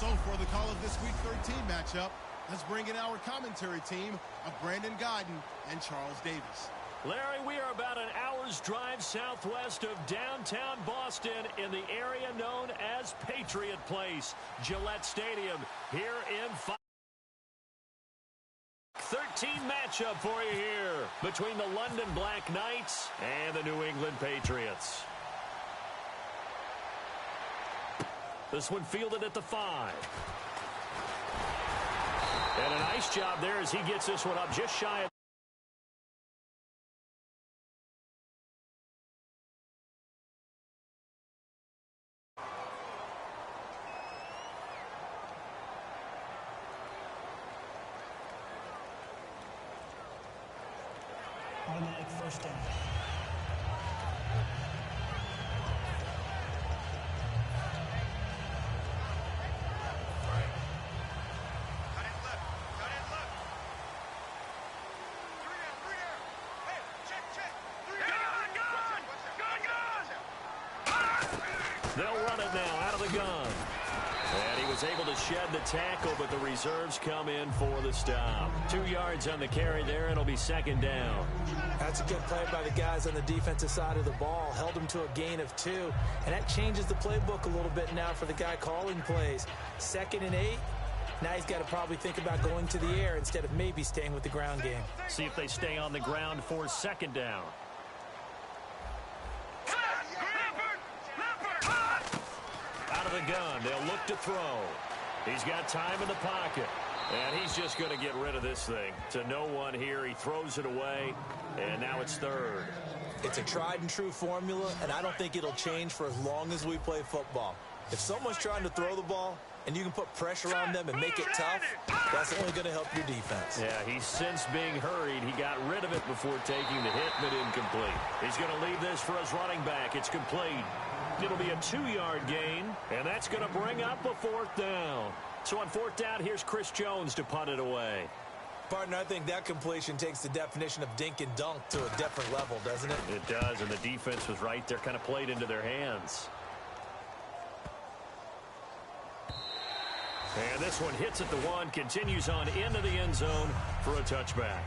So for the call of this Week 13 matchup, let's bring in our commentary team of Brandon Godden and Charles Davis. Larry, we are about an hour's drive southwest of downtown Boston in the area known as Patriot Place, Gillette Stadium, here in 13 matchup for you here between the London Black Knights and the New England Patriots. This one fielded at the 5. And a nice job there as he gets this one up just shy of automatic first down. They'll run it now out of the gun. And he was able to shed the tackle, but the reserves come in for the stop. 2 yards on the carry there, and it'll be second down. That's a good play by the guys on the defensive side of the ball. Held them to a gain of 2. And that changes the playbook a little bit now for the guy calling plays. 2nd and 8. Now he's got to probably think about going to the air instead of maybe staying with the ground game. See if they stay on the ground for second down. Out of the gun, they'll look to throw. He's got time in the pocket, and he's just going to get rid of this thing. To no one here, he throws it away, and now it's third. It's a tried and true formula, and I don't think it'll change for as long as we play football. If someone's trying to throw the ball, and you can put pressure on them and make it tough, that's only going to help your defense. Yeah, he's since being hurried. He got rid of it before taking the hit, but incomplete. He's going to leave this for his running back. It's complete. It'll be a 2-yard gain, and that's going to bring up a 4th down. So on 4th down, here's Chris Jones to punt it away. Partner, I think that completion takes the definition of dink and dunk to a different level, doesn't it? It does, and the defense was right there, kind of played into their hands. And this one hits at the 1, continues on into the end zone for a touchback.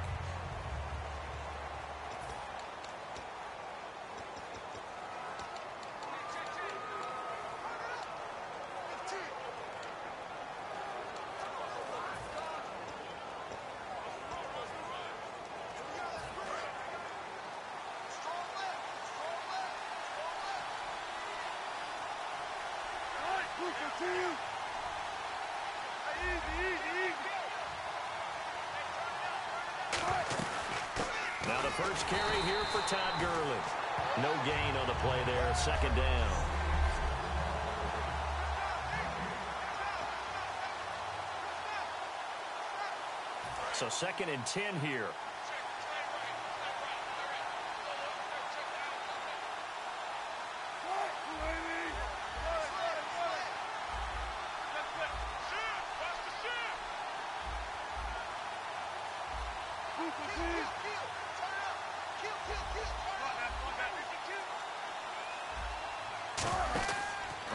Now the first carry here for Todd Gurley. No gain on the play there, second down. So 2nd and 10 here.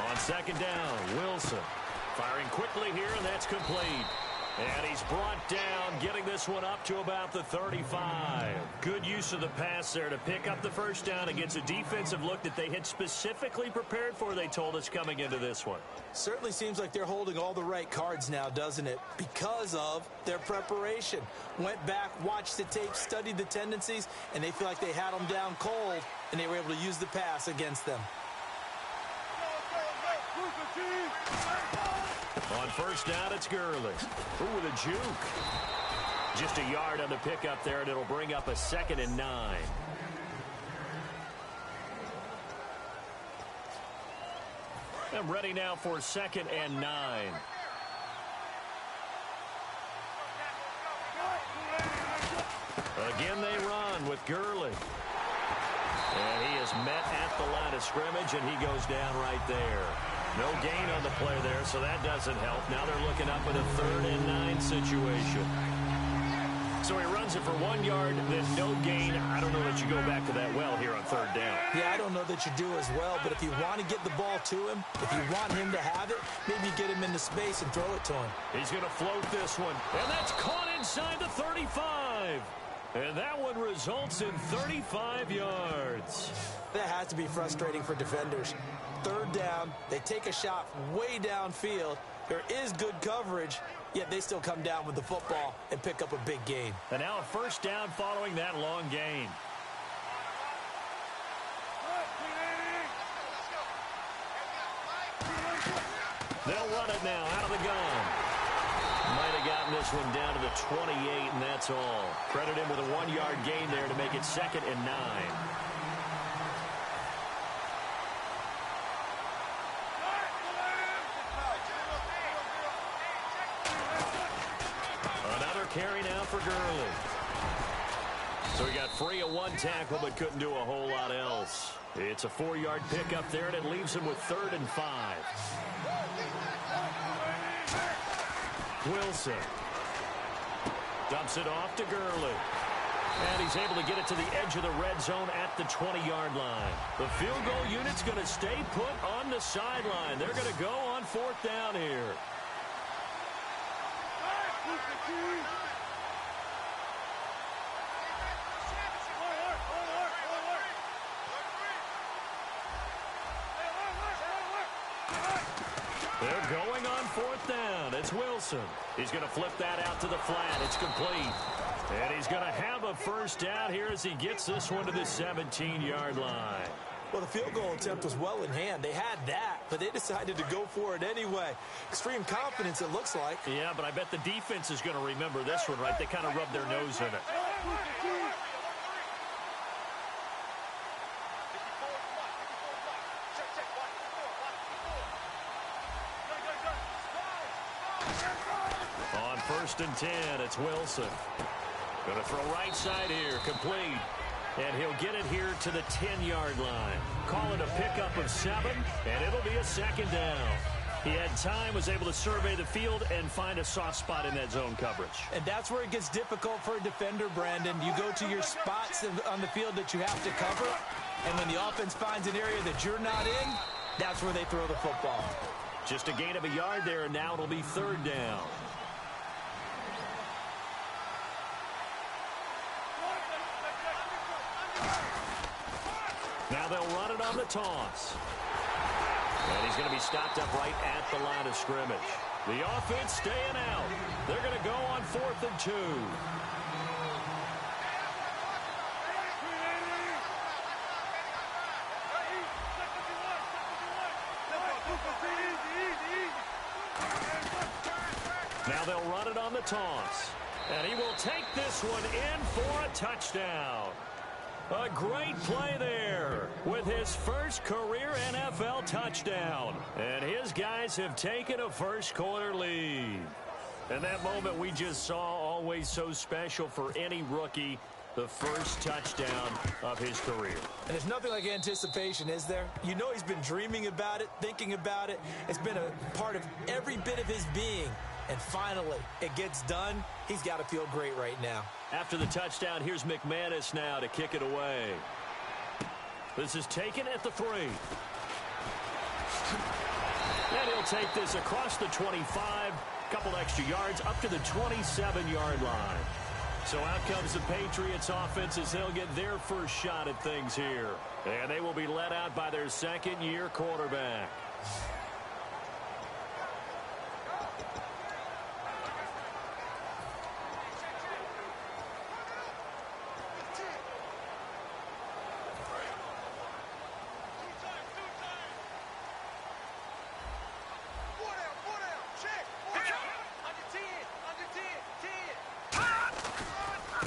On 2nd down, Wilson firing quickly here, and that's complete. And he's brought down, getting this one up to about the 35. Good use of the pass there to pick up the first down against a defensive look that they had specifically prepared for, they told us, coming into this one. Certainly seems like they're holding all the right cards now, doesn't it? Because of their preparation. Went back, watched the tape, studied the tendencies, and they feel like they had them down cold, and they were able to use the pass against them. On first down, it's Gurley. Ooh, with a juke. Just a yard on the pickup there, and it'll bring up a 2nd and 9. I'm ready now for 2nd and 9. Again, they run with Gurley. And he is met at the line of scrimmage, and he goes down right there. No gain on the play there, so that doesn't help. Now they're looking up with a 3rd and 9 situation. So he runs it for 1 yard, then no gain. I don't know that you go back to that well here on third down. Yeah, I don't know that you do as well, but if you want to get the ball to him, if you want him to have it, maybe get him into space and throw it to him. He's going to float this one, and that's caught inside the 35. And that one results in 35 yards. That has to be frustrating for defenders. Third down, they take a shot way downfield. There is good coverage, yet they still come down with the football and pick up a big gain. And now a first down following that long gain. They'll run it now out of the gun. Might have gotten this one down to the 28, and that's all. Credit him with a 1 yard gain there to make it 2nd and 9. Another carry now for Gurley. So he got free of 1 tackle, but couldn't do a whole lot else. It's a 4 yard pickup there, and it leaves him with 3rd and 5. Wilson dumps it off to Gurley. And he's able to get it to the edge of the red zone at the 20-yard line. The field goal unit's going to stay put on the sideline. They're going to go on 4th down here. They're going on 4th down. It's Wilson. He's going to flip that out to the flat. It's complete. And he's going to have a first down here as he gets this one to the 17-yard line. Well, the field goal attempt was well in hand. They had that, but they decided to go for it anyway. Extreme confidence, it looks like. Yeah, but I bet the defense is going to remember this one, right? They kind of rubbed their nose in it. On 1st and 10, it's Wilson. Going to throw right side here, complete. And he'll get it here to the 10-yard line. Call it a pickup of 7, and it'll be a 2nd down. He had time, was able to survey the field and find a soft spot in that zone coverage. And that's where it gets difficult for a defender, Brandon. You go to your spots on the field that you have to cover, and when the offense finds an area that you're not in, that's where they throw the football. Just a gain of a yard there, and now it'll be 3rd down. Now they'll run it on the toss. And he's going to be stopped up right at the line of scrimmage. The offense staying out. They're going to go on 4th and 2. Now they'll run it on the toss. And he will take this one in for a touchdown. A great play there with his first career NFL touchdown. And his guys have taken a first-quarter lead. And that moment we just saw, always so special for any rookie, the first touchdown of his career. And there's nothing like anticipation, is there? You know he's been dreaming about it, thinking about it. It's been a part of every bit of his being. And finally, it gets done. He's got to feel great right now. After the touchdown, here's McManus now to kick it away. This is taken at the 3. And he'll take this across the 25, couple extra yards, up to the 27-yard line. So out comes the Patriots offense as they'll get their first shot at things here. And they will be led out by their second-year quarterback.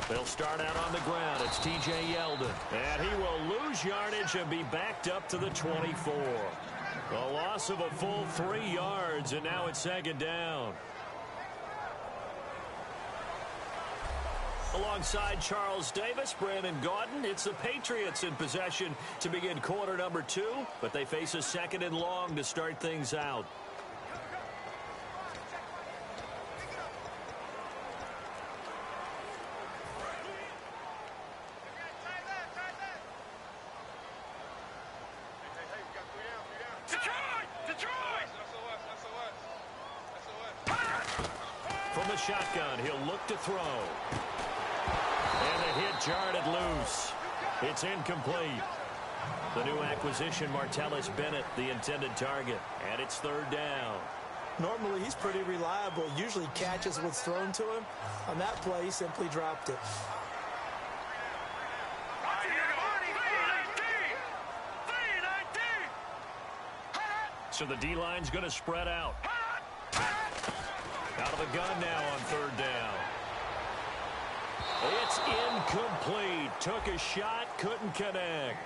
They'll start out on the ground. It's T.J. Yeldon. And he will lose yardage and be backed up to the 24. A loss of a full 3 yards, and now it's 2nd down. Alongside Charles Davis, Brandon Gaudin, it's the Patriots in possession to begin quarter number 2, but they face a 2nd and long to start things out. From the shotgun, he'll look to throw. And the hit jarred it loose. It's incomplete. The new acquisition, Martellus Bennett, the intended target. And it's third down. Normally, he's pretty reliable. Usually catches what's thrown to him. On that play, he simply dropped it. So the D-line's going to spread out. Out of the gun now on third down. It's incomplete. Took a shot, couldn't connect.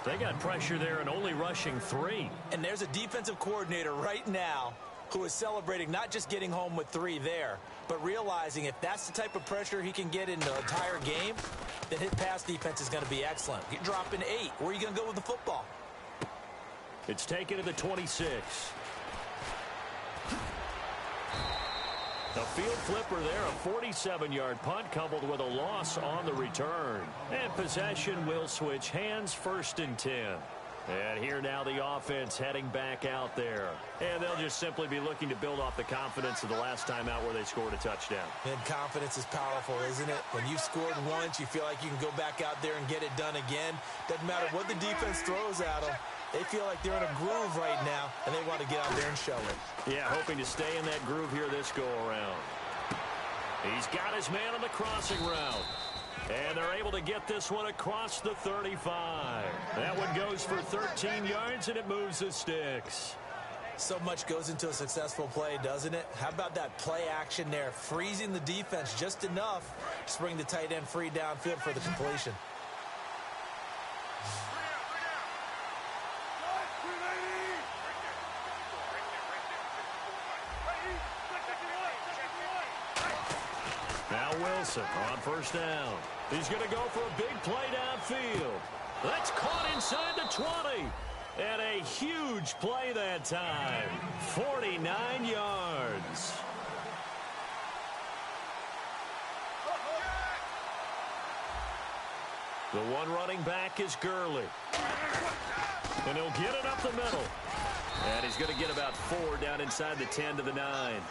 They got pressure there and only rushing 3. And there's a defensive coordinator right now who is celebrating not just getting home with 3 there, but realizing if that's the type of pressure he can get in the entire game, then his pass defense is going to be excellent. You're dropping 8. Where are you going to go with the football? It's taken to the 26. A field flipper there, a 47-yard punt coupled with a loss on the return. And possession will switch hands, 1st and 10. And here now the offense heading back out there. And they'll just simply be looking to build off the confidence of the last time out where they scored a touchdown. And confidence is powerful, isn't it? When you've scored once, you feel like you can go back out there and get it done again. Doesn't matter what the defense throws at them. They feel like they're in a groove right now, and they want to get out there and show it. Yeah, hoping to stay in that groove here this go-around. He's got his man on the crossing route. And they're able to get this one across the 35. That one goes for 13 yards, and it moves the sticks. So much goes into a successful play, doesn't it? How about that play action there? Freezing the defense just enough to bring the tight end free downfield for the completion. Now Wilson on first down. He's going to go for a big play downfield. That's caught inside the 20. And a huge play that time. 49 yards. The one running back is Gurley. And he'll get it up the middle. And he's going to get about 4 down inside the 10 to the 9.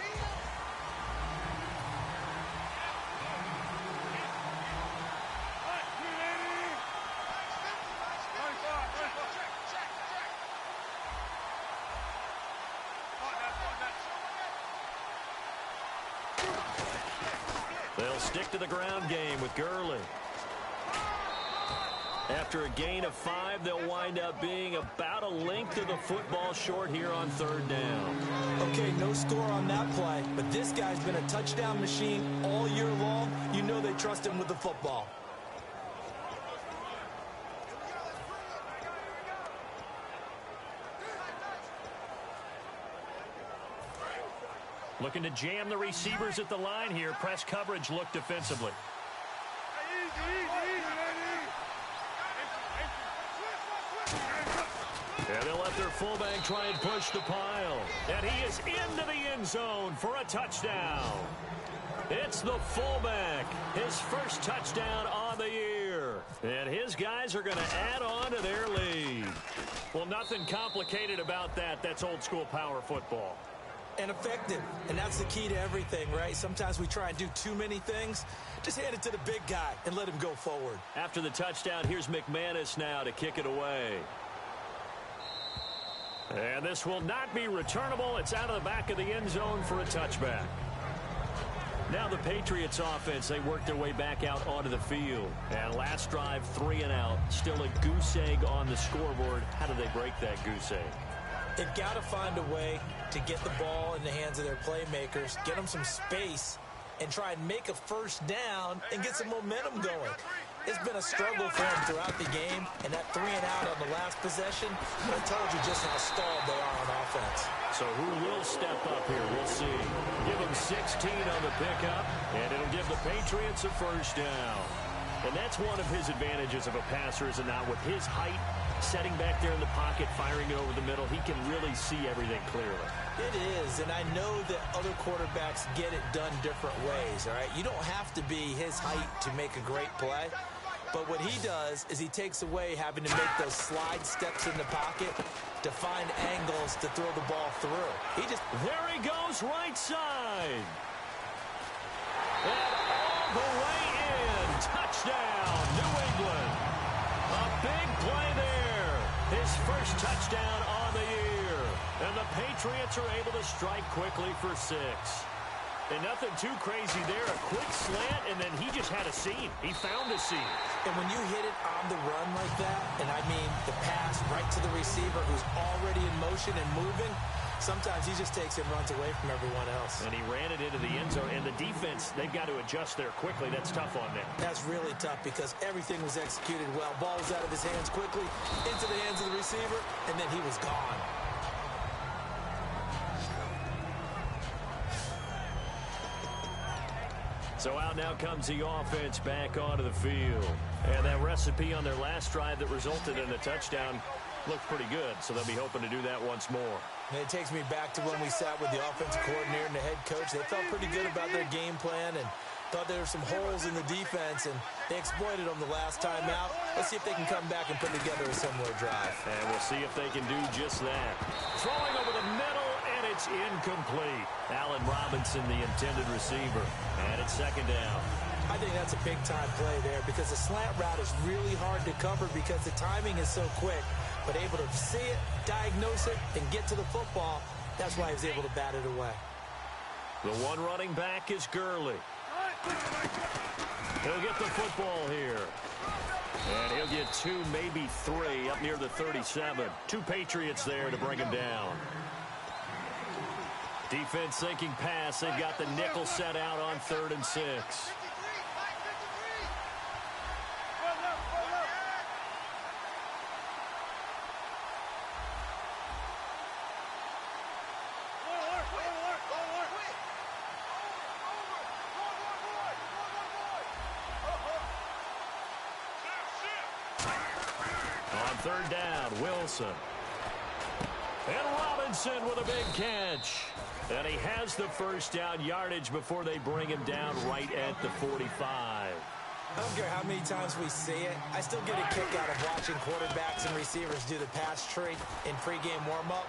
They'll stick to the ground game with Gurley. After a gain of 5, they'll wind up being about a length of the football short here on third down. Okay, no score on that play, but this guy's been a touchdown machine all year long. You know they trust him with the football. Looking to jam the receivers at the line here. Press coverage look defensively. And they'll let their fullback try and push the pile. And he is into the end zone for a touchdown. It's the fullback. His first touchdown on the year. And his guys are going to add on to their lead. Well, nothing complicated about that. That's old school power football. And effective. And that's the key to everything, right? Sometimes we try and do too many things. Just hand it to the big guy and let him go forward. After the touchdown, here's McManus now to kick it away. And this will not be returnable. It's out of the back of the end zone for a touchback. Now the Patriots offense, they work their way back out onto the field. And last drive, 3 and out. Still a goose egg on the scoreboard. How do they break that goose egg? They've got to find a way to get the ball in the hands of their playmakers, get them some space, and try and make a first down and get some momentum going. It's been a struggle for them throughout the game, and that 3 and out on the last possession, I told you just how stalled they are on offense. So who will step up here? We'll see. Give them 16 on the pickup, and it'll give the Patriots a first down. And that's one of his advantages of a passer, is it not? With his height, setting back there in the pocket, firing it over the middle, he can really see everything clearly. It is, and I know that other quarterbacks get it done different ways, all right? You don't have to be his height to make a great play, But what he does is he takes away having to make those slide steps in the pocket to find angles to throw the ball through. There he goes, right side. And all the way in. Touchdown, New England. A big play there. His first touchdown on the year. And the Patriots are able to strike quickly for 6. And nothing too crazy there. A quick slant, and then he just had a seam. He found a seam. And when you hit it on the run like that, and I mean the pass right to the receiver who's already in motion and moving, sometimes he just takes it and runs away from everyone else. And he ran it into the end zone. And the defense, they've got to adjust there quickly. That's tough on them. That's really tough because everything was executed well. Ball was out of his hands quickly, into the hands of the receiver, and then he was gone. So out now comes the offense back onto the field. And that recipe on their last drive that resulted in a touchdown looked pretty good, so they'll be hoping to do that once more. And it takes me back to when we sat with the offensive coordinator and the head coach. They felt pretty good about their game plan and thought there were some holes in the defense, and they exploited them the last time out. Let's see if they can come back and put together a similar drive. And we'll see if they can do just that. Throwing over the middle, and it's incomplete. Allen Robinson, the intended receiver. And it's second down. I think that's a big-time play there because the slant route is really hard to cover because the timing is so quick. But able to see it, diagnose it, and get to the football, that's why he was able to bat it away. The one running back is Gurley. He'll get the football here. And he'll get 2, maybe 3 up near the 37. 2 Patriots there to bring him down. Defense thinking pass. They've got the nickel set out on 3rd and 6. On 3rd down, Wilson. And Robinson with a big catch. And he has the first down yardage before they bring him down right at the 45. I don't care how many times we see it. I still get a kick out of watching quarterbacks and receivers do the pass tree in pregame warm-up.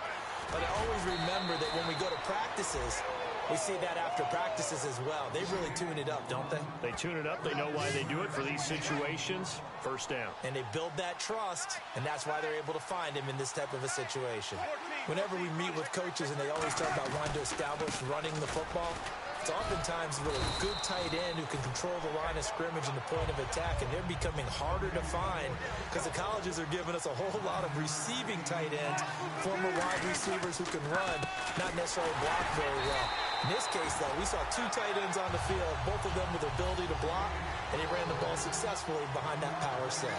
But I always remember that when we go to practices, we see that after practices as well. They really tune it up, don't they? They tune it up. They know why they do it for these situations. First down. And they build that trust, and that's why they're able to find him in this type of a situation. Whenever we meet with coaches and they always talk about wanting to establish running the football, it's oftentimes with a good tight end who can control the line of scrimmage and the point of attack, and they're becoming harder to find because the colleges are giving us a whole lot of receiving tight ends, former wide receivers who can run, not necessarily block very well. In this case, though, we saw 2 tight ends on the field, both of them with the ability to block, and he ran the ball successfully behind that power set.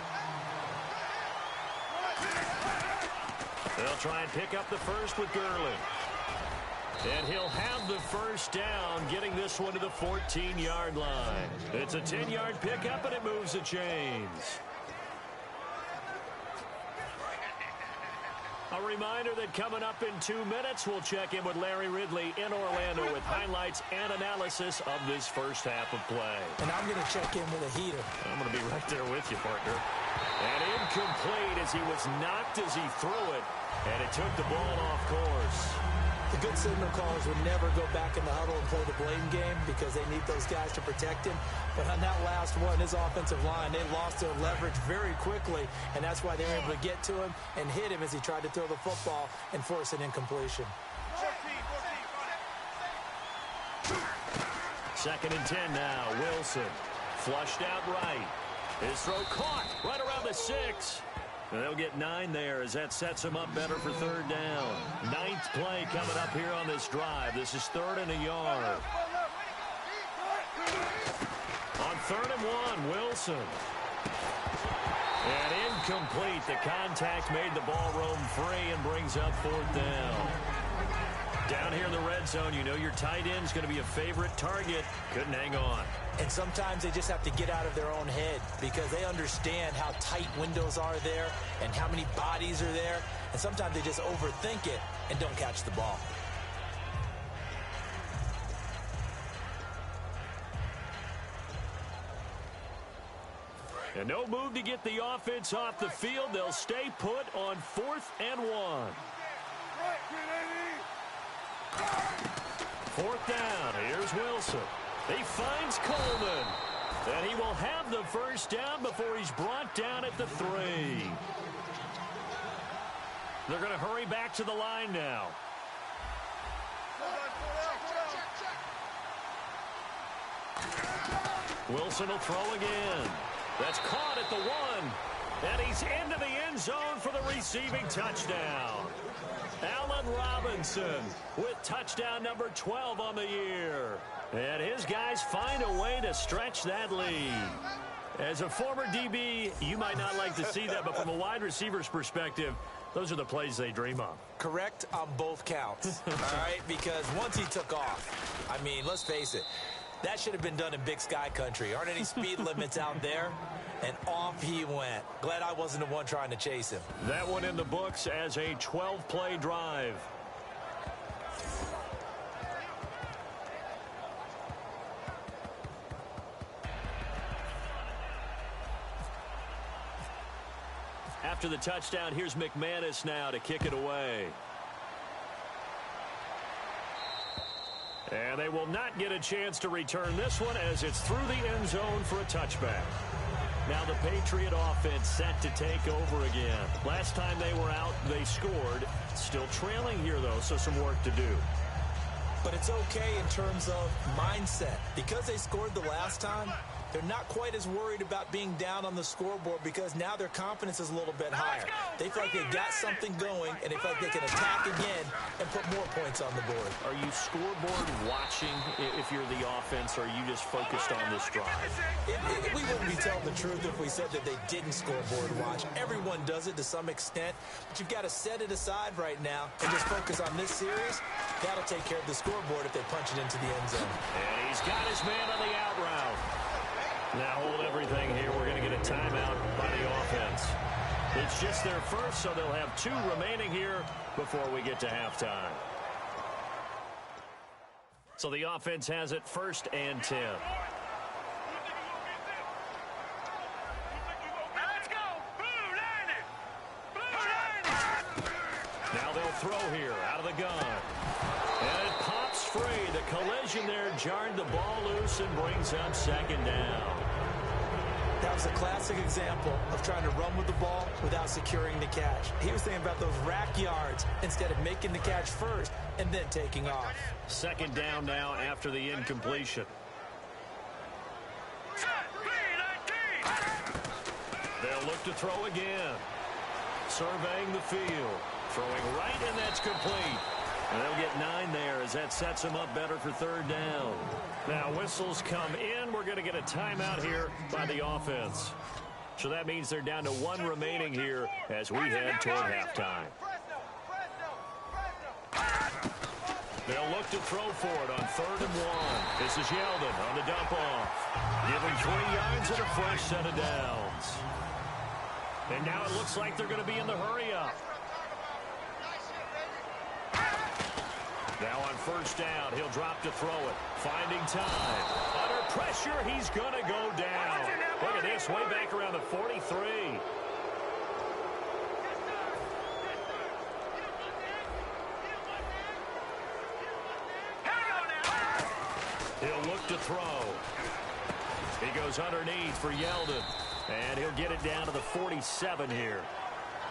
They'll try and pick up the first with Gurley. And he'll have the first down, getting this one to the 14-yard line. It's a 10-yard pickup, and it moves the chains. A reminder that coming up in 2 minutes, we'll check in with Larry Ridley in Orlando with highlights and analysis of this first half of play. And I'm going to check in with a heater. I'm going to be right there with you, partner. And incomplete as he was knocked as he threw it, and it took the ball off course. The good signal callers would never go back in the huddle and play the blame game because they need those guys to protect him. But on that last one, his offensive line, they lost their leverage very quickly, and that's why they were able to get to him and hit him as he tried to throw the football and force an incompletion. 2nd and 10 now. Wilson flushed out right. His throw caught right around the 6. And they'll get 9 there as that sets him up better for 3rd down. 9th play coming up here on this drive. This is 3rd and a yard. On 3rd and 1, Wilson. And incomplete. The contact made the ball roam free and brings up 4th down. Down here in the red zone, you know your tight end's going to be a favorite target. Couldn't hang on. And sometimes they just have to get out of their own head because they understand how tight windows are there and how many bodies are there. And sometimes they just overthink it and don't catch the ball. And no move to get the offense off the field. They'll stay put on 4th and 1. 4th down. Here's Wilson. He finds Coleman. And he will have the first down before he's brought down at the 3. They're going to hurry back to the line now. Wilson will throw again. That's caught at the 1. And he's into the end zone for the receiving touchdown. Allen Robinson with touchdown number 12 on the year. And his guys find a way to stretch that lead. As a former DB, you might not like to see that, but from a wide receiver's perspective, those are the plays they dream of. Correct on both counts, all right? Because once he took off, I mean, let's face it, that should have been done in Big Sky country. Aren't any speed limits out there? And off he went. Glad I wasn't the one trying to chase him. That one in the books as a 12-play drive. After the touchdown, here's McManus now to kick it away. And they will not get a chance to return this one as it's through the end zone for a touchback. Now the Patriot offense set to take over again. Last time they were out, they scored. Still trailing here, though, so some work to do. But it's okay in terms of mindset. Because they scored the last time, they're not quite as worried about being down on the scoreboard because now their confidence is a little bit higher. They feel like they got something going, and they feel like they can attack again and put more points on the board. Are you scoreboard watching if you're the offense, or are you just focused on this drive? We wouldn't be telling the truth if we said that they didn't scoreboard watch. Everyone does it to some extent, but you've got to set it aside right now and just focus on this series. That'll take care of the scoreboard if they punch it into the end zone. And he's got his man on the out route. Now hold everything here. We're going to get a timeout by the offense. It's just their first, so they'll have 2 remaining here before we get to halftime. So the offense has it 1st and 10. Now they'll throw here out of the gun. And it pops free. The collision there jarred the ball loose and brings up 2nd down. That was a classic example of trying to run with the ball without securing the catch. He was thinking about those rack yards instead of making the catch first and then taking off. 2nd down now after the incompletion. They'll look to throw again. Surveying the field. Throwing right, and that's complete. And they'll get 9 there as that sets them up better for 3rd down. Now whistles come in. We're going to get a timeout here by the offense. So that means they're down to 1 remaining here as we head toward halftime. They'll look to throw for it on 3rd and 1. This is Yeldon on the dump off. Give him 3 yards and a fresh set of downs. And now it looks like they're going to be in the hurry up. Now on 1st down, he'll drop to throw it. Finding time. Under pressure, he's going to go down. Look at this, way back around the 43. He'll look to throw. He goes underneath for Yeldon. And he'll get it down to the 47 here.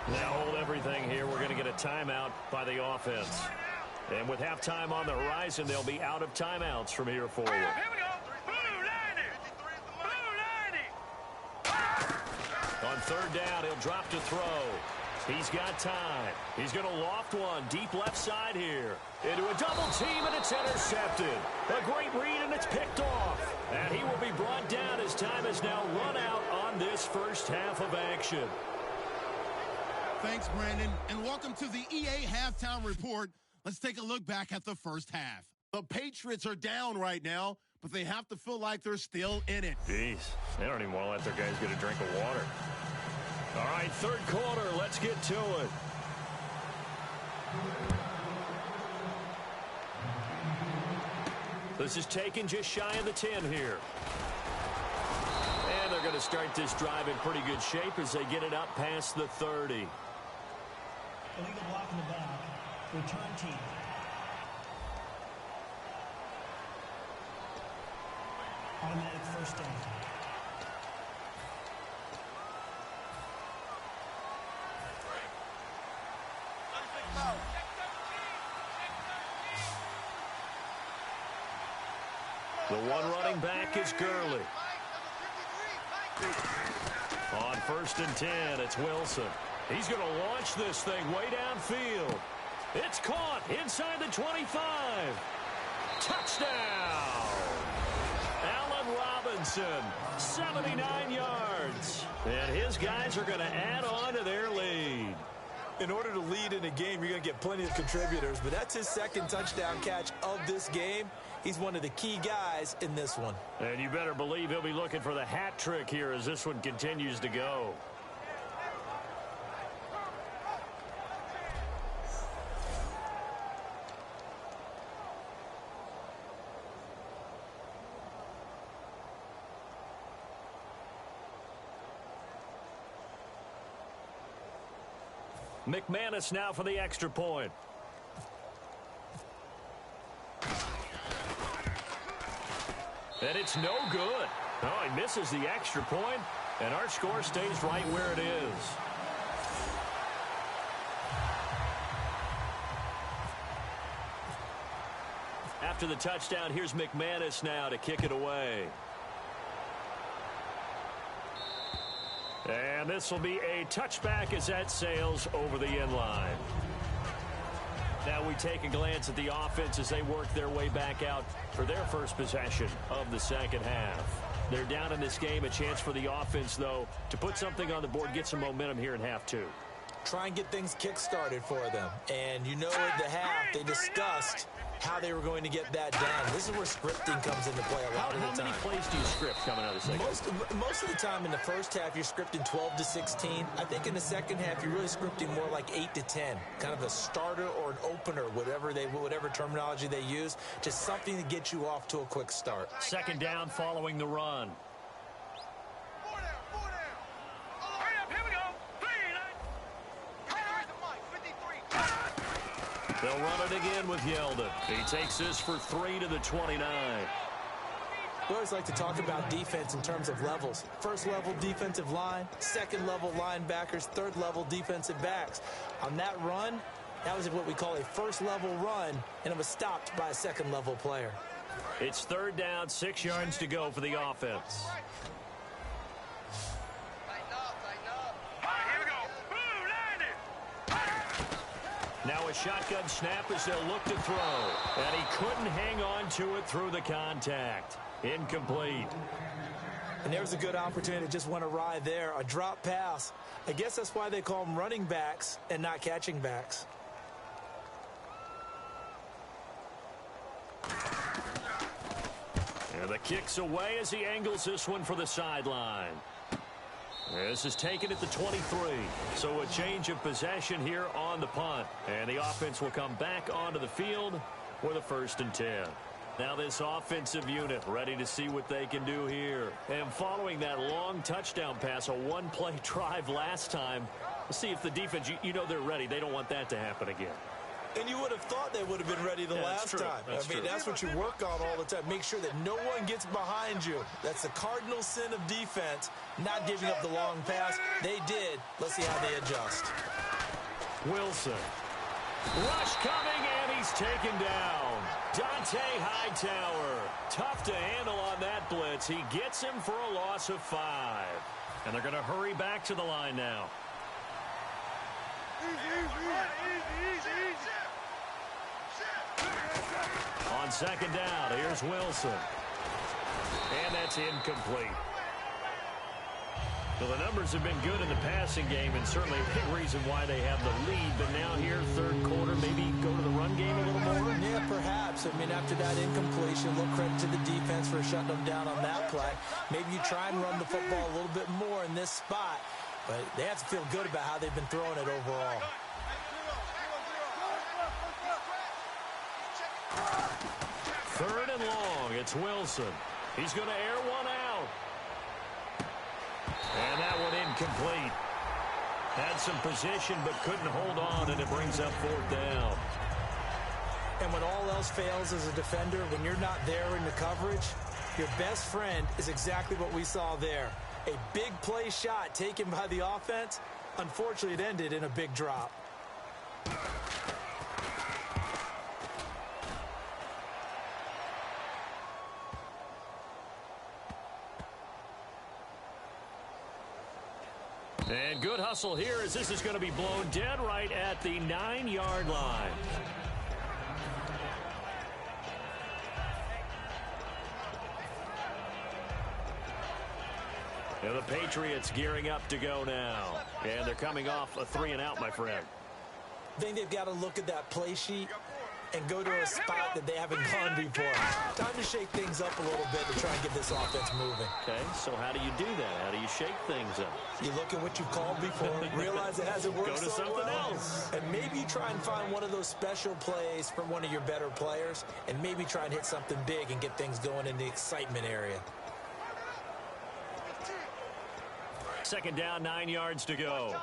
Now hold everything here. We're going to get a timeout by the offense. And with halftime on the horizon, they'll be out of timeouts from here forward. Here we go. Blue 90. On 3rd down, he'll drop to throw. He's got time. He's going to loft one deep left side here. Into a double team, and it's intercepted. A great read, and it's picked off. And he will be brought down as time is now run out on this 1st half of action. Thanks, Brandon, and welcome to the EA Halftime Report. Let's take a look back at the 1st half. The Patriots are down right now, but they have to feel like they're still in it. Jeez, they don't even want to let their guys get a drink of water. All right, 3rd quarter, let's get to it. This is taken just shy of the 10 here. And they're going to start this drive in pretty good shape as they get it up past the 30. Illegal block in the back. Return team. Automatic first down. The one running back is Gurley. On 1st and 10, it's Wilson. He's going to launch this thing way downfield. It's caught inside the 25. Touchdown! Allen Robinson, 79 yards. And his guys are going to add on to their lead. In order to lead in a game, you're going to get plenty of contributors, but that's his second touchdown catch of this game. He's one of the key guys in this one. And you better believe he'll be looking for the hat trick here as this one continues to go. McManus now for the extra point. And it's no good. Oh, he misses the extra point, and our score stays right where it is. After the touchdown, here's McManus now to kick it away. And this will be a touchback as that sails over the end line. Now we take a glance at the offense as they work their way back out for their first possession of the second half. They're down in this game. A chance for the offense, though, to put something on the board, get some momentum here in half two. Try and get things kick-started for them. And you know at the half, they discussed how they were going to get that done. This is where scripting comes into play a lot of the time. How many plays do you script coming out of the second? Most of the time in the first half, you're scripting 12 to 16. I think in the second half, you're really scripting more like 8 to 10. Kind of a starter or an opener, whatever terminology they use. Just something to get you off to a quick start. Second down following the run. They'll run it again with Yeldon. He takes this for 3 to the 29. We always like to talk about defense in terms of levels. First level defensive line, second level linebackers, third level defensive backs. On that run, that was what we call a first level run, and it was stopped by a second level player. It's third down, 6 yards to go for the offense. Now a shotgun snap as they'll look to throw. And he couldn't hang on to it through the contact. Incomplete. And there's a good opportunity to just went awry there. A drop pass. I guess that's why they call them running backs and not catching backs. And the kick's away as he angles this one for the sideline. This is taken at the 23. So a change of possession here on the punt. And the offense will come back onto the field with a 1st and 10. Now this offensive unit ready to see what they can do here. And following that long touchdown pass, a one-play drive last time, let's see if the defense, you know they're ready. They don't want that to happen again. And you would have thought they would have been ready the last time. That's what you work on all the time. Make sure that no one gets behind you. That's the cardinal sin of defense, not giving up the long pass. They did. Let's see how they adjust. Wilson. Rush coming, and he's taken down. Dante Hightower. Tough to handle on that blitz. He gets him for a loss of 5. And they're going to hurry back to the line now. On second down, here's Wilson. And that's incomplete. Well, the numbers have been good in the passing game, and certainly a big reason why they have the lead. But now here, third quarter, maybe go to the run game a little more? Yeah, perhaps. I mean, after that incompletion, a little credit to the defense for shutting them down on that play. Maybe you try and run the football a little bit more in this spot. But they have to feel good about how they've been throwing it overall. Third and long, it's Wilson. He's going to air one out. incomplete. Had some position but couldn't hold on, and it brings up fourth down. And when all else fails as a defender, when you're not there in the coverage, your best friend is exactly what we saw there. A big play shot taken by the offense. Unfortunately, it ended in a big drop. And good hustle here as this is going to be blown dead right at the 9-yard line. And the Patriots gearing up to go now. And they're coming off a 3-and-out, my friend. I think they've got to look at that play sheet and go to a spot that they haven't gone before. Time to shake things up a little bit to try and get this offense moving. Okay, so how do you do that? How do you shake things up? You look at what you've called before, realize it hasn't worked Go to so something well, else. and maybe you try and find one of those special plays from one of your better players, and maybe try and hit something big and get things going in the excitement area. Second down, 9 yards to go.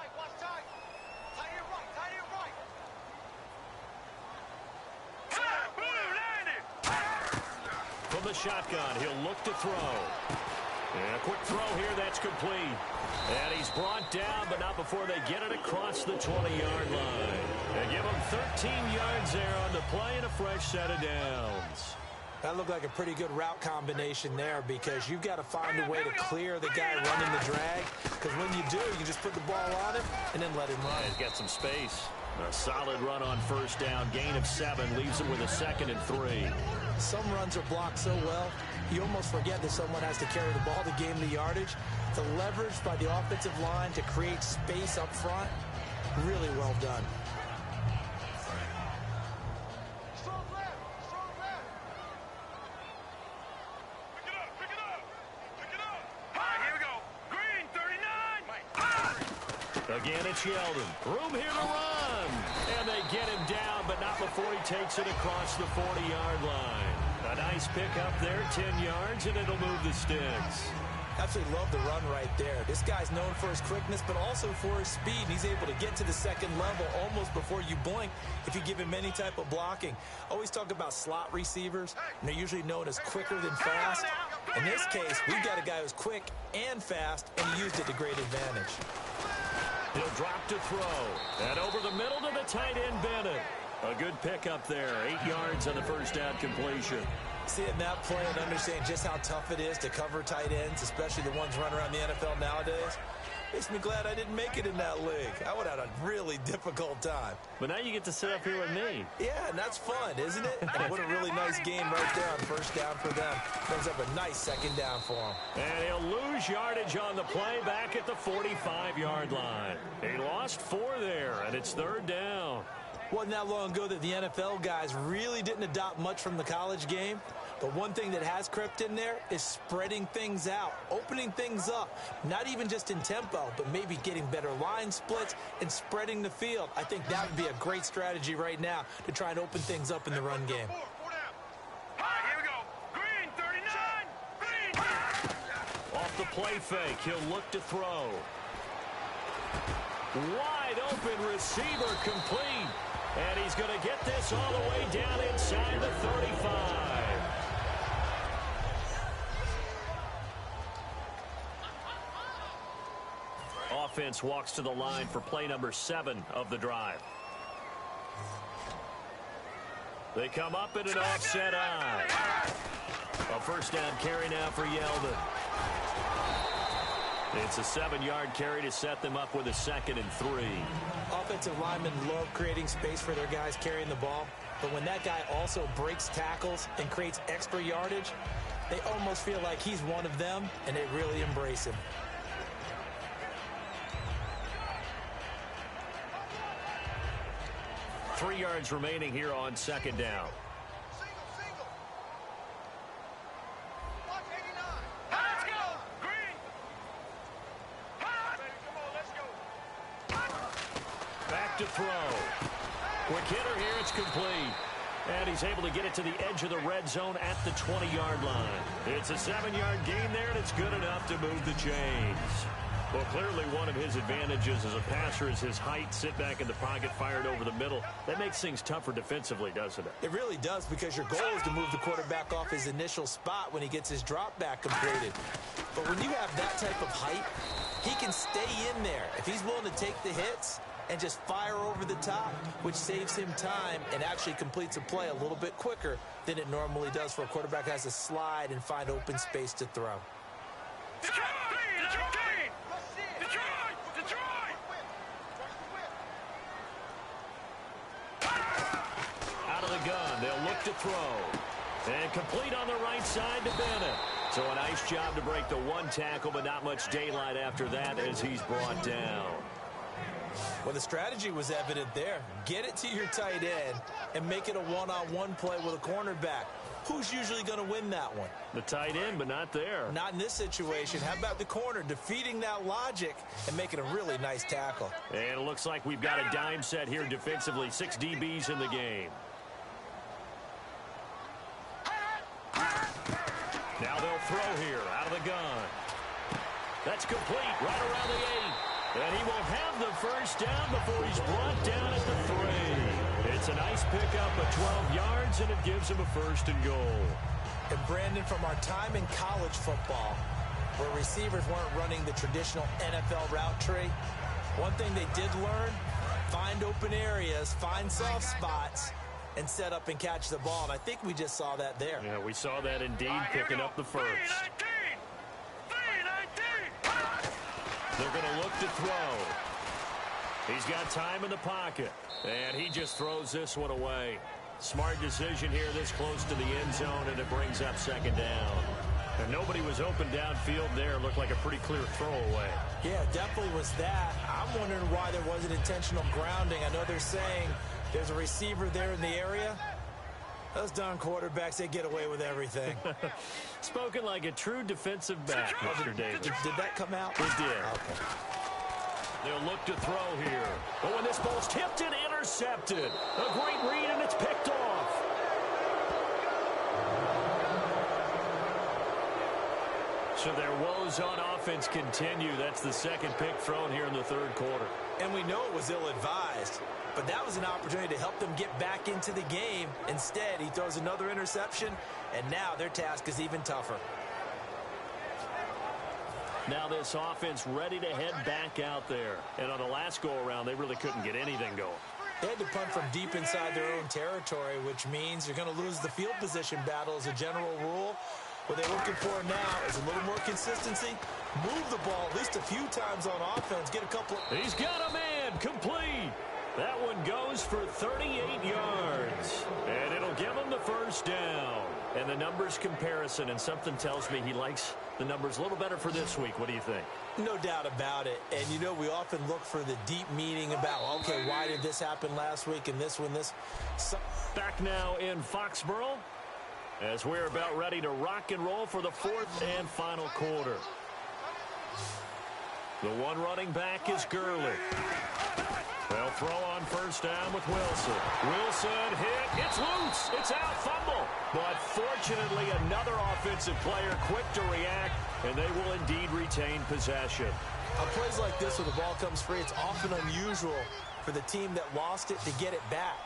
From the shotgun, he'll look to throw. And a quick throw here, that's complete. And he's brought down, but not before they get it across the 20-yard line. And give him 13 yards there on the play and a fresh set of downs. That looked like a pretty good route combination there because you've got to find a way to clear the guy running the drag. Because when you do, you can just put the ball on him and then let him run. He's got some space. A solid run on first down. Gain of 7 leaves him with a 2nd and 3. Some runs are blocked so well, you almost forget that someone has to carry the ball to gain the yardage. The leverage by the offensive line to create space up front, really well done. Again, it's Yeldon. Room here to run. And they get him down, but not before he takes it across the 40-yard line. A nice pickup there, 10 yards, and it'll move the sticks. Absolutely love the run right there. This guy's known for his quickness, but also for his speed. He's able to get to the second level almost before you blink if you give him any type of blocking. Always talk about slot receivers, and they're usually known as quicker than fast. In this case, we've got a guy who's quick and fast, and he used it to great advantage. He'll drop to throw. And over the middle to the tight end, Bennett. A good pickup there. 8 yards on the first down completion. Seeing that play and understand just how tough it is to cover tight ends, especially the ones running around the NFL nowadays, makes me glad I didn't make it in that league. I would have had a really difficult time. But now you get to sit up here with me. Yeah, and that's fun, isn't it? And what a really nice game right there on first down for them. Brings up a nice second down for them. And he'll lose yardage on the play back at the 45-yard line. He lost 4 there, and it's third down. Wasn't that long ago that the NFL guys really didn't adopt much from the college game. But one thing that has crept in there is spreading things out, opening things up, not even just in tempo, but maybe getting better line splits and spreading the field. I think that would be a great strategy right now to try and open things up in the run game. Off the play fake, he'll look to throw. Wide open receiver complete. And he's going to get this all the way down inside the 35. Offense walks to the line for play number 7 of the drive. They come up in an offset eye. A first down carry now for Yeldon. It's a 7-yard carry to set them up with a 2nd and 3. Offensive linemen love creating space for their guys carrying the ball, but when that guy also breaks tackles and creates extra yardage, they almost feel like he's one of them, and they really embrace him. Three yards remaining here on second down. Back to throw. Quick hitter here, it's complete. And he's able to get it to the edge of the red zone at the 20-yard line. It's a 7-yard gain there, and it's good enough to move the chains. Well, clearly one of his advantages as a passer is his height. Sit back in the pocket, fired over the middle. That makes things tougher defensively, doesn't it? It really does, because your goal is to move the quarterback off his initial spot when he gets his drop back completed. But when you have that type of height, he can stay in there. If he's willing to take the hits and just fire over the top, which saves him time and actually completes a play a little bit quicker than it normally does for a quarterback who has to slide and find open space to throw. Out of the gun, they'll look to throw. And complete on the right side to Bennett. So a nice job to break the one tackle, but not much daylight after that as he's brought down. Well, the strategy was evident there. Get it to your tight end and make it a one-on-one play with a cornerback. Who's usually going to win that one? The tight end, but not there. Not in this situation. How about the corner defeating that logic and making a really nice tackle? And it looks like we've got a dime set here defensively. 6 DBs in the game. Now they'll throw here out of the gun. That's complete right around the 8. And he will have the first down before he's brought down at the 3. It's a nice pickup of 12 yards, and it gives him a first and goal. And Brandon, from our time in college football, where receivers weren't running the traditional NFL route tree, one thing they did learn, find open areas, find soft spots, and set up and catch the ball. And I think we just saw that there. Yeah, we saw that indeed, picking up the first. They're going to look to throw. He's got time in the pocket, and he just throws this one away. Smart decision here this close to the end zone, and it brings up second down. And nobody was open downfield there. Looked like a pretty clear throwaway. Yeah, definitely was that. I'm wondering why there wasn't intentional grounding. I know they're saying there's a receiver there in the area. Those darn quarterbacks, they get away with everything. Spoken like a true defensive back, Mr. Davis. Did that come out? It did. Okay. They'll look to throw here. Oh, and this ball's tipped and intercepted. A great read, and it's picked off. So their woes on offense continue. That's the second pick thrown here in the third quarter. And we know it was ill-advised, but that was an opportunity to help them get back into the game. Instead, he throws another interception, and now their task is even tougher. Now this offense ready to head back out there. And on the last go-around, they really couldn't get anything going. They had to punt from deep inside their own territory, which means you're going to lose the field position battle as a general rule. What they're looking for now is a little more consistency. Move the ball at least a few times on offense. Get a couple. He's got a man complete. That one goes for 38 yards. And it'll give him the first down. And the numbers comparison, and something tells me he likes the numbers a little better for this week. What do you think? No doubt about it. And, you know, we often look for the deep meaning about, okay, why did this happen last week and this one, this. Back now in Foxborough as we're about ready to rock and roll for the fourth and final quarter. The one running back is Gurley. They'll throw on first down with Wilson. Wilson hit. It's loose. It's out. Fumble. But fortunately, another offensive player quick to react, and they will indeed retain possession. On plays like this where the ball comes free, it's often unusual for the team that lost it to get it back.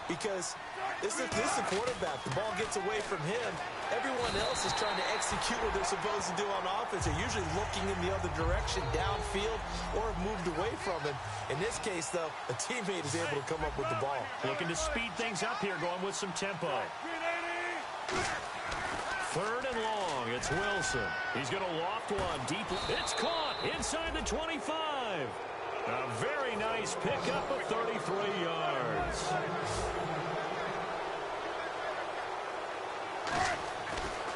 Because this is a quarterback. The ball gets away from him. Everyone else is trying to execute what they're supposed to do on offense. They're usually looking in the other direction, downfield, or have moved away from him. In this case, though, a teammate is able to come up with the ball. Looking to speed things up here, going with some tempo. Third and long, it's Wilson. He's going to loft one deep. It's caught inside the 25. A very nice pickup of 33 yards.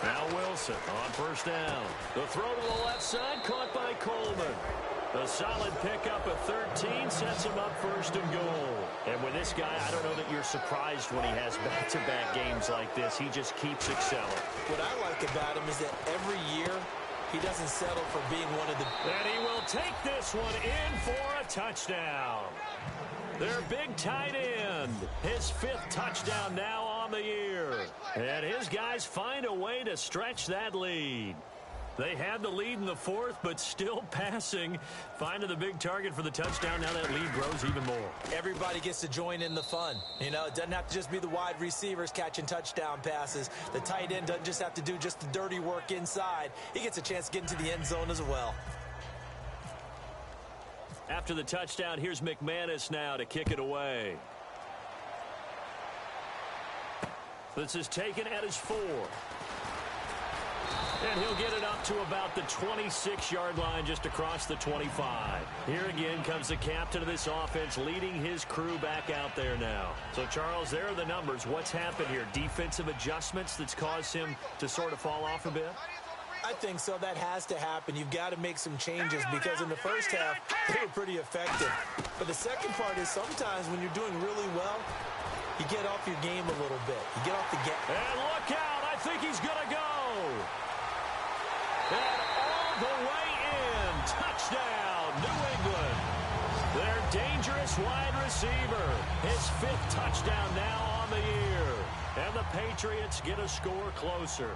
Now Wilson on first down. The throw to the left side, caught by Coleman. A solid pickup of 13 sets him up first and goal. And with this guy, I don't know that you're surprised when he has back-to-back games like this. He just keeps excelling. What I like about him is that every year he doesn't settle for being one of the... And he will take this one in for a touchdown. Their big tight end. His fifth touchdown now on the year. And his guys find a way to stretch that lead. They had the lead in the fourth, but still passing. Finding the big target for the touchdown. Now that lead grows even more. Everybody gets to join in the fun. You know, it doesn't have to just be the wide receivers catching touchdown passes. The tight end doesn't just have to do just the dirty work inside. He gets a chance to get into the end zone as well. After the touchdown, here's McManus now to kick it away. This is taken at his 4. And he'll get it up to about the 26-yard line, just across the 25. Here again comes the captain of this offense, leading his crew back out there now. So, Charles, there are the numbers. What's happened here? Defensive adjustments that's caused him to sort of fall off a bit? I think so. That has to happen. You've got to make some changes because in the first half, they were pretty effective. But the second part is sometimes when you're doing really well, you get off your game a little bit. You get off the gas. And look out. I think he's going to go. And all the way in. Touchdown, New England. Their dangerous wide receiver. His 5th touchdown now on the year. And the Patriots get a score closer.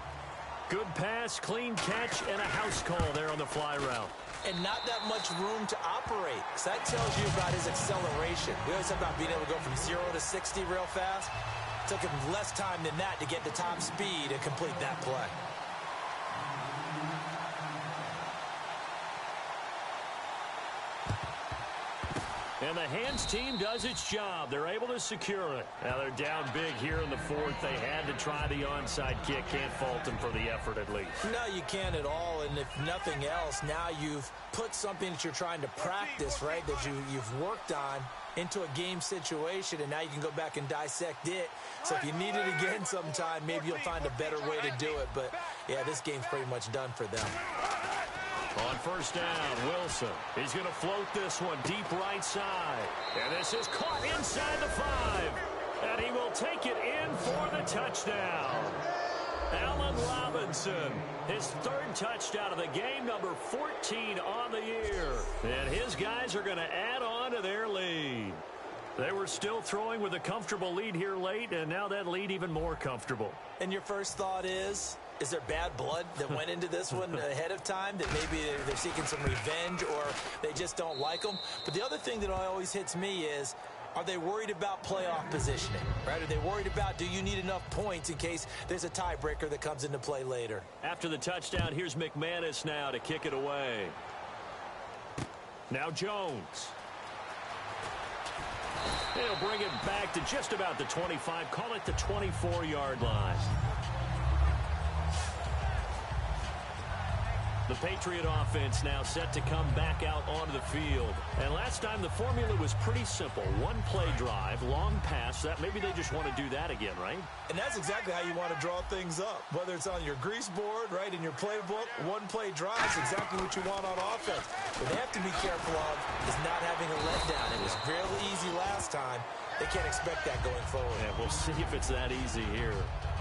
Good pass, clean catch, and a house call there on the fly route. And not that much room to operate. So that tells you about his acceleration. We always talk about being able to go from 0 to 60 real fast. It took him less time than that to get to top speed and complete that play. And the hands team does its job. They're able to secure it. Now they're down big here in the fourth. They had to try the onside kick. Can't fault them for the effort at least. No, you can't at all. And if nothing else, now you've put something that you're trying to practice, right, that you've worked on into a game situation, and now you can go back and dissect it. So if you need it again sometime, maybe you'll find a better way to do it. But, yeah, this game's pretty much done for them. On first down, Wilson. He's going to float this one deep right side. And this is caught inside the 5. And he will take it in for the touchdown. Allen Robinson, his 3rd touchdown of the game, number 14 on the year. And his guys are going to add on to their lead. They were still throwing with a comfortable lead here late, and now that lead even more comfortable. And your first thought is there bad blood that went into this one ahead of time, that maybe they're seeking some revenge or they just don't like them? But the other thing that always hits me is, are they worried about playoff positioning, right? Are they worried about, do you need enough points in case there's a tiebreaker that comes into play later? After the touchdown, here's McManus now to kick it away. Now Jones. He'll bring it back to just about the 25. Call it the 24-yard line. The Patriot offense now set to come back out onto the field. And last time the formula was pretty simple. One play drive, long pass. That maybe they just want to do that again, right? And that's exactly how you want to draw things up. Whether it's on your grease board, right, in your playbook, one play drive is exactly what you want on offense. What they have to be careful of is not having a letdown. It was fairly easy last time. They can't expect that going forward. Yeah, we'll see if it's that easy here.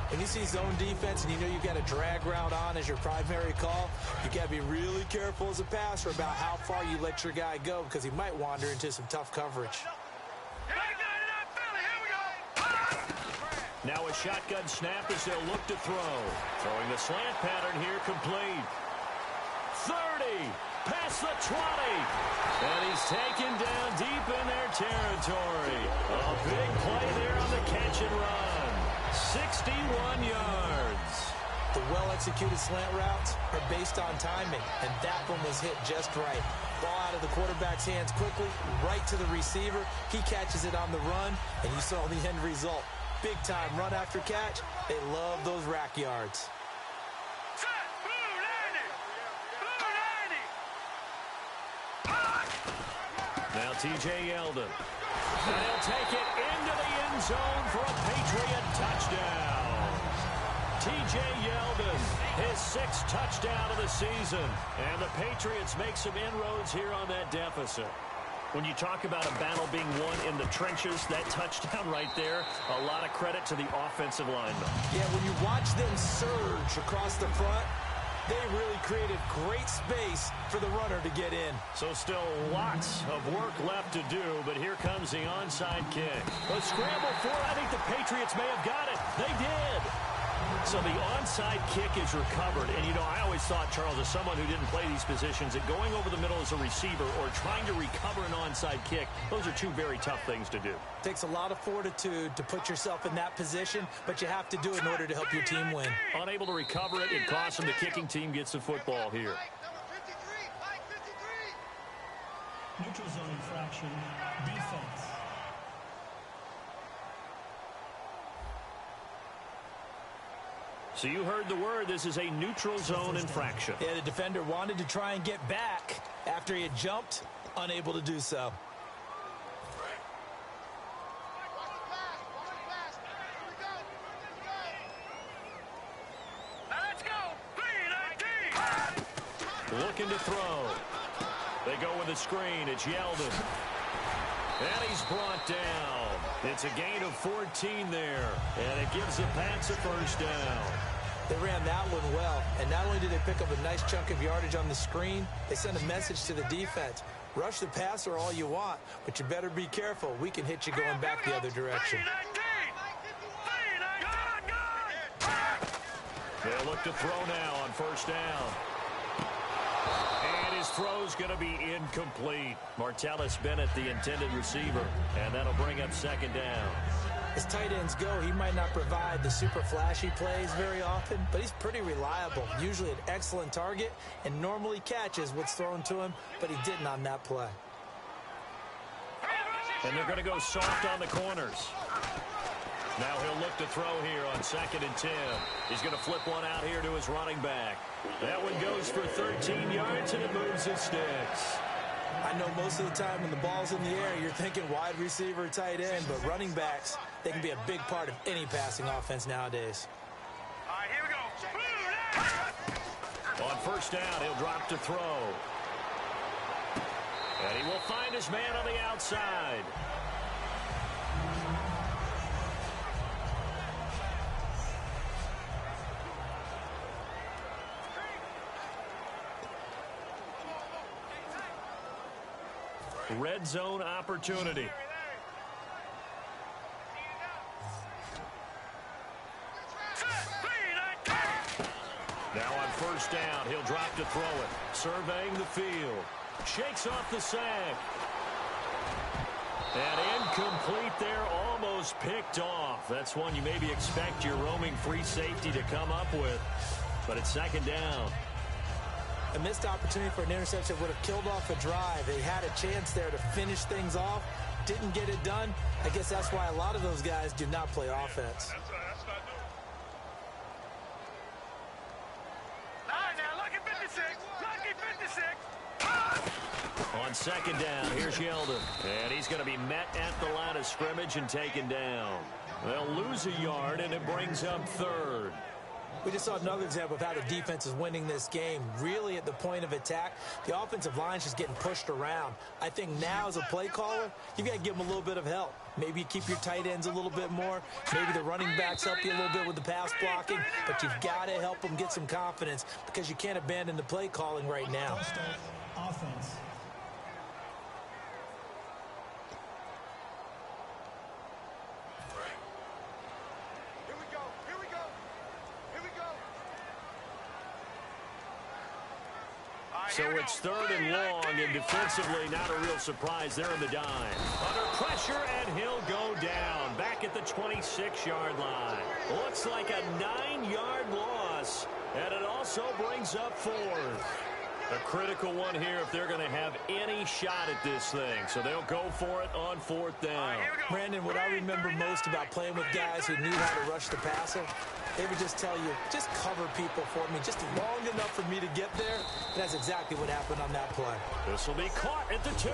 When you see zone defense and you know you've got a drag route on as your primary call, you got to be really careful as a passer about how far you let your guy go because he might wander into some tough coverage. Now a shotgun snap as they'll look to throw. Throwing the slant pattern here complete. 30, past the 20. And he's taken down deep in their territory. A big play there on the catch and run. 61 yards. The well-executed slant routes are based on timing, and that one was hit just right. Ball out of the quarterback's hands quickly, right to the receiver. He catches it on the run, and you saw the end result. Big-time run after catch. They love those rack yards. Now T.J. Yeldon. And he'll take it into the end zone for a Patriot touchdown. T.J. Yeldon, his 6th touchdown of the season. And the Patriots make some inroads here on that deficit. When you talk about a battle being won in the trenches, that touchdown right there, a lot of credit to the offensive linemen. Yeah, when you watch them surge across the front, they really created great space for the runner to get in. So still lots of work left to do, but here comes the onside kick. A scramble for it. I think the Patriots may have got it. They did. So the onside kick is recovered. And, I always thought, Charles, as someone who didn't play these positions, that going over the middle as a receiver or trying to recover an onside kick, those are two very tough things to do. Takes a lot of fortitude to put yourself in that position, but you have to do it in order to help your team win. Unable to recover it, it costs them. The kicking team gets the football here. Neutral zone infraction, defense. So you heard the word. This is a neutral zone infraction. Yeah, the defender wanted to try and get back after he had jumped, unable to do so. Let's go. 3-19. Looking to throw. They go with a screen. It's Yeldon. And he's brought down. It's a gain of 14 there. And it gives the Pats a first down. They ran that one well. And not only did they pick up a nice chunk of yardage on the screen, they sent a message to the defense. Rush the passer all you want, but you better be careful. We can hit you going back the other direction. They'll look to throw now on first down. And his throw's going to be incomplete. Martellus Bennett, the intended receiver, and that'll bring up second down. As tight ends go, he might not provide the super flashy plays very often, but he's pretty reliable, usually an excellent target, and normally catches what's thrown to him, but he didn't on that play. And they're going to go soft on the corners. Now he'll look to throw here on 2nd and 10. He's going to flip one out here to his running back. That one goes for 13 yards, and it moves his sticks. I know most of the time when the ball's in the air, you're thinking wide receiver, tight end, but running backs, they can be a big part of any passing offense nowadays. All right, here we go. On first down, he'll drop to throw. And he will find his man on the outside. Red zone opportunity. Now on first down, he'll drop to throw it. Surveying the field. Shakes off the sack. And incomplete there, almost picked off. That's one you maybe expect your roaming free safety to come up with. But it's second down. A missed opportunity for an interception would have killed off a drive. They had a chance there to finish things off. Didn't get it done. I guess that's why a lot of those guys do not play offense. That's not new. All right, now, lucky 56. Lucky 56. On second down, here's Yeldon. And he's going to be met at the line of scrimmage and taken down. They'll lose a yard, and it brings up third. We just saw another example of how the defense is winning this game. Really at the point of attack, the offensive line's just getting pushed around. I think now as a play caller, you've got to give them a little bit of help. Maybe you keep your tight ends a little bit more. Maybe the running backs help you a little bit with the pass blocking. But you've got to help them get some confidence because you can't abandon the play calling right now. Offense. So it's third and long, and defensively not a real surprise. They're in the dime. Under pressure, and he'll go down. Back at the 26-yard line. Looks like a 9-yard loss, and it also brings up fourth. A critical one here if they're going to have any shot at this thing. So they'll go for it on fourth down. Brandon, what I remember most about playing with guys who knew how to rush the passer, they would just tell you, just cover people for me, just long enough for me to get there. And that's exactly what happened on that play. This will be caught at the 2.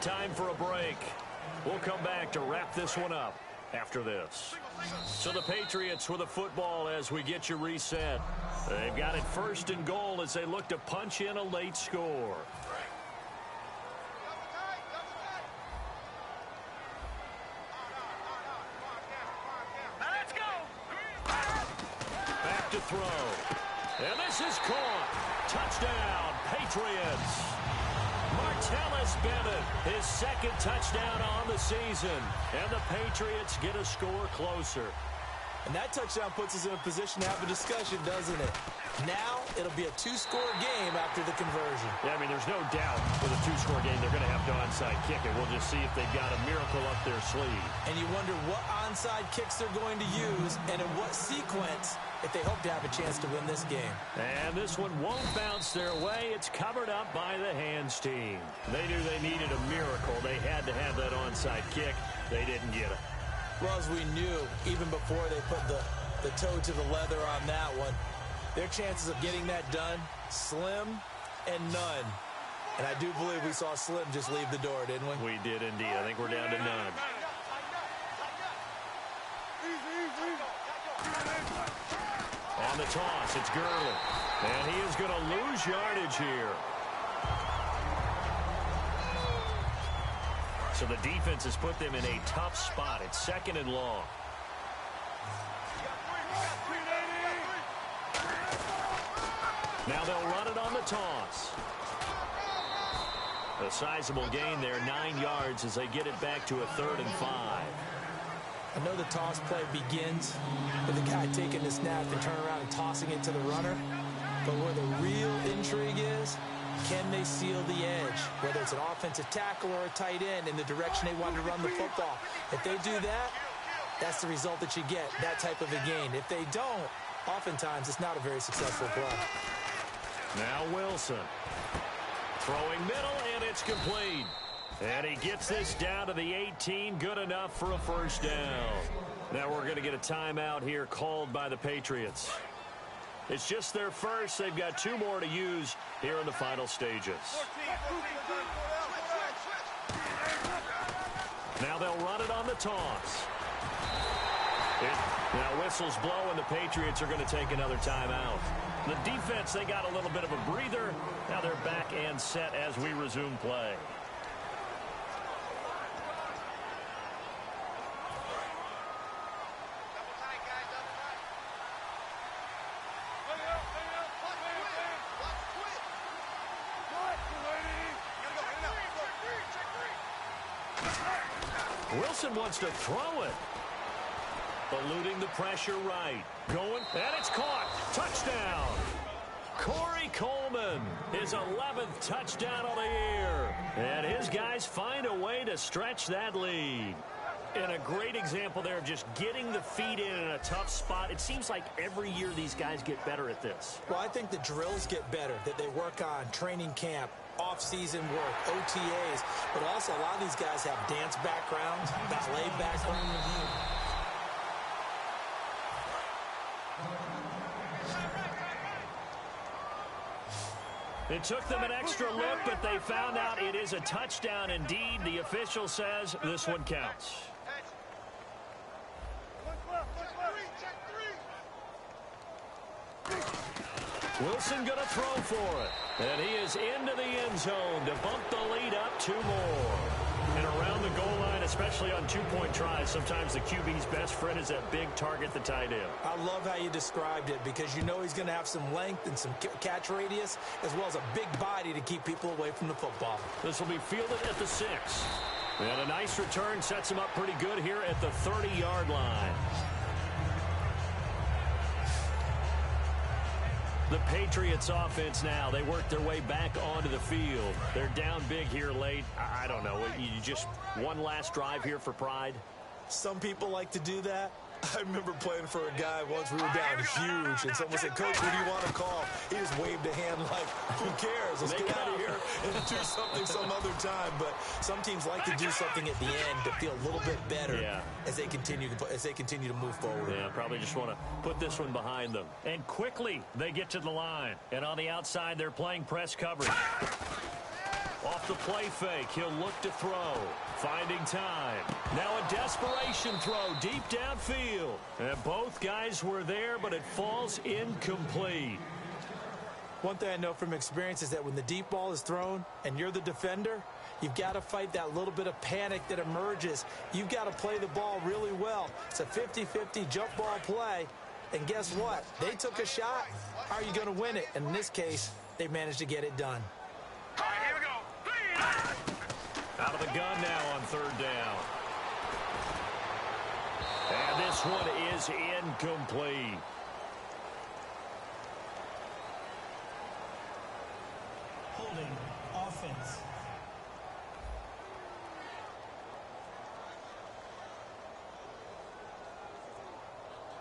Time for a break. We'll come back to wrap this one up after this. So the Patriots with a football as we get you reset. They've got it first and goal as they look to punch in a late score. Let's go. Back to throw. And this is caught. Touchdown, Patriots. Martellus Bennett, his second touchdown on the season. And the Patriots get a score closer. And that touchdown puts us in a position to have a discussion, doesn't it? Now, it'll be a two-score game after the conversion. Yeah, I mean, there's no doubt with a two-score game they're going to have to onside kick it. We'll just see if they've got a miracle up their sleeve. And you wonder what onside kicks they're going to use and in what sequence if they hope to have a chance to win this game. And this one won't bounce their way. It's covered up by the hands team. They knew they needed a miracle. They had to have that onside kick. They didn't get it. Well, as we knew, even before they put the toe to the leather on that one, their chances of getting that done, slim and none. And I do believe we saw Slim just leave the door, didn't we? We did indeed. I think we're down to none. On the toss, it's Gurley. And he is going to lose yardage here. So the defense has put them in a tough spot. It's 2nd and long. Now they'll run it on the toss. A sizable gain there, 9 yards as they get it back to a 3rd and 5. I know the toss play begins with the guy taking the snap and turning around and tossing it to the runner. But where the real intrigue is, can they seal the edge? Whether it's an offensive tackle or a tight end in the direction they want to run the football. If they do that, that's the result that you get, that type of a gain. If they don't, oftentimes it's not a very successful play. Now Wilson. Throwing middle, and it's complete. And he gets this down to the 18. Good enough for a first down. Now we're going to get a timeout here called by the Patriots. It's just their first. They've got 2 more to use here in the final stages. Now they'll run it on the toss. Now whistles blow, and the Patriots are going to take another timeout. The defense, they got a little bit of a breather. Now they're back and set as we resume play. Wilson wants to throw it. Eluding the pressure right. Going, and it's caught. Touchdown. Corey Coleman, his 11th touchdown of the year. And his guys find a way to stretch that lead. And a great example there of just getting the feet in a tough spot. It seems like every year these guys get better at this. Well, I think the drills get better that they work on, training camp, off-season work, OTAs. But also a lot of these guys have dance backgrounds, ballet backgrounds. It took them an extra look, but they found out it is a touchdown indeed. The official says this one counts. Wilson going to throw for it. And he is into the end zone to bump the lead up 2 more. And around the goal line, especially on 2-point tries, sometimes the QB's best friend is that big target, the tight end. I love how you described it because you know he's going to have some length and some catch radius as well as a big body to keep people away from the football. This will be fielded at the 6. And a nice return sets him up pretty good here at the 30-yard line. The Patriots offense now, they work their way back onto the field. They're down big here late. I don't know. You just one last drive here for pride? Some people like to do that. I remember playing for a guy once we were down huge, and someone said, "Coach, what do you want to call?" He just waved a hand like, who cares? Let's get out of here and do something some other time. But some teams like to do something at the end to feel a little bit better as they continue to move forward. Yeah, probably just want to put this one behind them. And quickly, they get to the line. And on the outside, they're playing press coverage. Off the play fake, he'll look to throw. Finding time. Now a desperation throw deep downfield. And both guys were there, but it falls incomplete. One thing I know from experience is that when the deep ball is thrown and you're the defender, you've got to fight that little bit of panic that emerges. You've got to play the ball really well. It's a 50-50 jump ball play. And guess what? They took a shot. How are you going to win it? And in this case, they managed to get it done. All right, here we go. Out of the gun now on 3rd down. And this one is incomplete. Holding offense.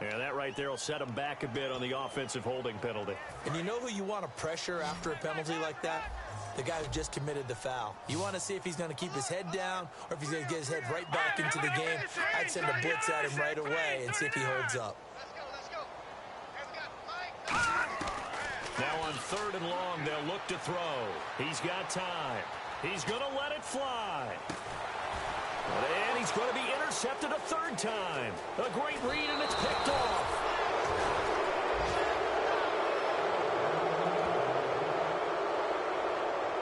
Yeah, that right there will set him back a bit on the offensive holding penalty. And you know who you want to pressure after a penalty like that? The guy who just committed the foul. You want to see if he's going to keep his head down or if he's going to get his head right back into the game. I'd send a blitz at him right away and see if he holds up. Now on 3rd and long, they'll look to throw. He's got time. He's going to let it fly. And he's going to be intercepted a 3rd time. A great read, and it's picked off.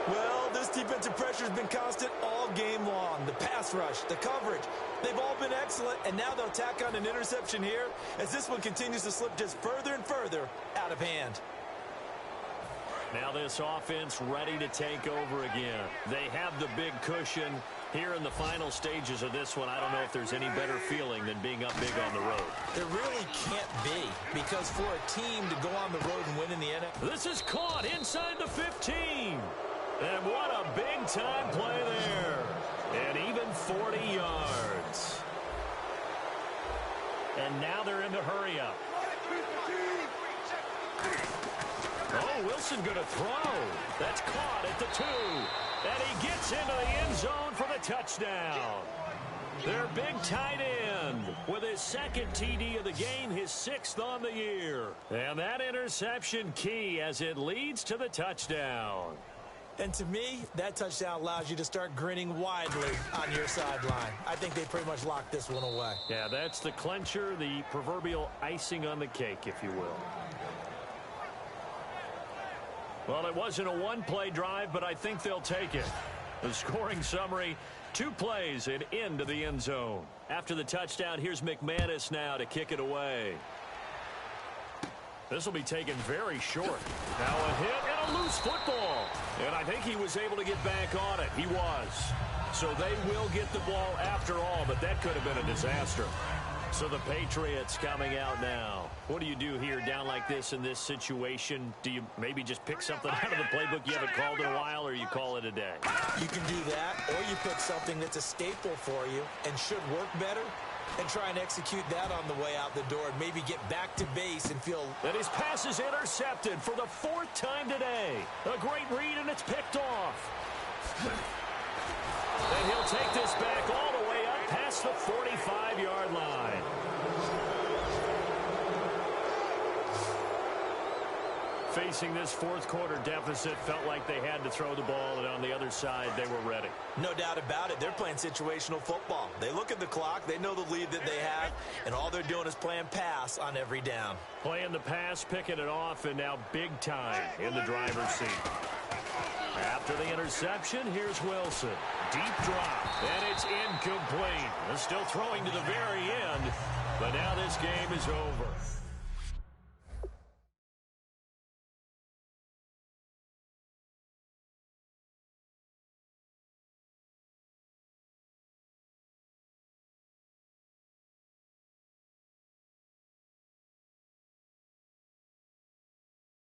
Well, this defensive pressure has been constant all game long. The pass rush, the coverage, they've all been excellent, and now they'll tack on an interception here as this one continues to slip just further and further out of hand. Now this offense ready to take over again. They have the big cushion here in the final stages of this one. I don't know if there's any better feeling than being up big on the road. There really can't be, because for a team to go on the road and win in the NFL. This is caught inside the 15. And what a big-time play there. And even 40 yards. And now they're in the hurry-up. Oh, Wilson going to throw. That's caught at the 2. And he gets into the end zone for the touchdown. Their big tight end with his 2nd TD of the game, his 6th on the year. And that interception key as it leads to the touchdown. And to me, that touchdown allows you to start grinning widely on your sideline. I think they pretty much locked this one away. Yeah, that's the clincher, the proverbial icing on the cake, if you will. Well, it wasn't a one-play drive, but I think they'll take it. The scoring summary, 2 plays and into the end zone. After the touchdown, here's McManus now to kick it away. This will be taken very short. Now a hit and a loose football. And I think he was able to get back on it. He was. So they will get the ball after all, but that could have been a disaster. So the Patriots coming out now. What do you do here down like this in this situation? Do you maybe just pick something out of the playbook you haven't called in a while, or you call it a day? You can do that, or you pick something that's a staple for you and should work better and try and execute that on the way out the door and maybe get back to base and feel... And his pass is intercepted for the 4th time today. A great read, and it's picked off. And he'll take this back all the way up past the 45-yard line. Facing this 4th quarter deficit, felt like they had to throw the ball, and on the other side, they were ready. No doubt about it. They're playing situational football. They look at the clock, they know the lead that they have, and all they're doing is playing pass on every down. Playing the pass, picking it off, and now big time in the driver's seat. After the interception, here's Wilson. Deep drop, and it's incomplete. They're still throwing to the very end, but now this game is over.